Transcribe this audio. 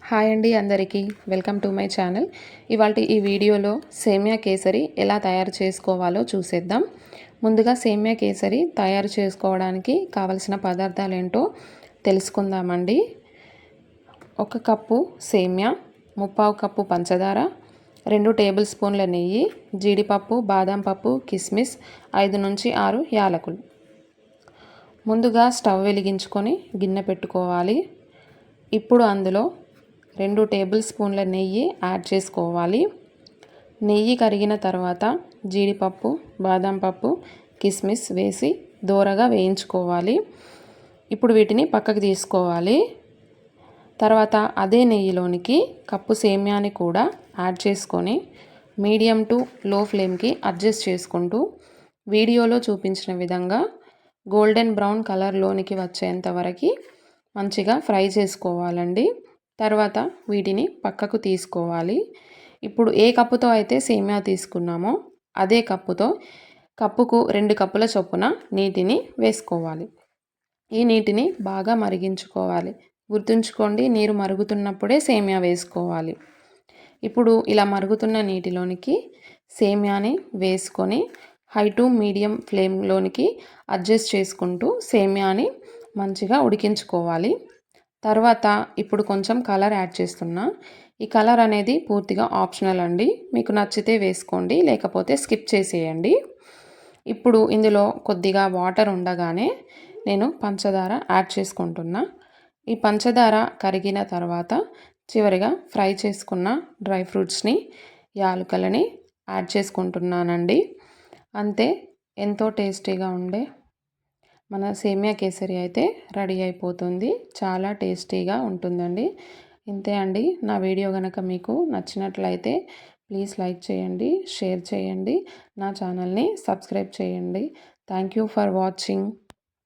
Hi అండి అందరికీ welcome to my channel. ఇవాల్టి ఈ వీడియోలో సేమియా కేసరి ఎలా తయారు చేసుకోవాలో చూసేద్దాం. ముందుగా సేమియా కేసరి తయారు చేసుకోవడానికి కావలసిన పదార్థాలు ఏంటో తెలుసుకుందామండి. 1 కప్పు సేమియా, 3/4 కప్పు పంచదార, 2 టేబుల్ స్పూన్ల నెయ్యి, జీడిపప్పు, బాదం పప్పు, కిస్మిస్, 5 నుంచి 6 యాలకులు. ముందుగా స్టవ్ వెలిగించుకొని గిన్నె పెట్టుకోవాలి. ఇప్పుడు అందులో 2 టేబుల్ స్పూన్ల నెయ్యి యాడ్ చేసుకోవాలి. నెయ్యి కరిగిన తర్వాత జీడిపప్పు, బాదం పప్పు, కిస్మిస్ వేసి దోరగా వేయించుకోవాలి. ఇప్పుడు వీటిని పక్కకు తీసుకోవాలి. తర్వాత అదే నెయ్యిలోనికి కప్పు సేమ్యాని కూడా యాడ్ చేసుకొని మీడియం టు లో ఫ్లేమ్కి అడ్జస్ట్ చేసుకుంటూ వీడియోలో చూపించిన విధంగా గోల్డెన్ బ్రౌన్ కలర్లోనికి వచ్చేంత వరకు మంచిగా ఫ్రై చేసుకోవాలండి. తర్వాత వీటిని పక్కకు తీసుకోవాలి. ఇప్పుడు ఏ కప్పుతో అయితే సేమియా తీసుకున్నామో అదే కప్పుతో కప్పుకు 2 కప్పుల చొప్పున నీటిని వేసుకోవాలి. ఈ నీటిని బాగా మరిగించుకోవాలి. గుర్తుంచుకోండి, నీరు మరుగుతున్నప్పుడే సేమియా వేసుకోవాలి. ఇప్పుడు ఇలా మరుగుతున్న నీటిలోనికి సేమియాని వేసుకొని హై టు మీడియం ఫ్లేమ్లోనికి అడ్జస్ట్ చేసుకుంటూ సేమియాని మంచిగా ఉడికించుకోవాలి. తర్వాత ఇప్పుడు కొంచెం కలర్ యాడ్ చేస్తున్నా. ఈ కలర్ అనేది పూర్తిగా ఆప్షనల్ అండి. మీకు నచ్చితే వేసుకోండి, లేకపోతే స్కిప్ చేసేయండి. ఇప్పుడు ఇందులో కొద్దిగా వాటర్ ఉండగానే నేను పంచదార యాడ్ చేసుకుంటున్నా. ఈ పంచదార కరిగిన తర్వాత చివరిగా ఫ్రై చేసుకున్న డ్రై ఫ్రూట్స్ని, యాలకులని యాడ్ చేసుకుంటున్నానండి. అంతే, ఎంతో టేస్టీగా ఉండే మన సేమియా కేసరి అయితే రెడీ అయిపోతుంది. చాలా టేస్టీగా ఉంటుందండి. ఇంతే అండి. నా వీడియో కనుక మీకు నచ్చినట్లయితే ప్లీజ్ లైక్ చేయండి, షేర్ చేయండి, నా ఛానల్ని సబ్స్క్రైబ్ చేయండి. Thank you for watching.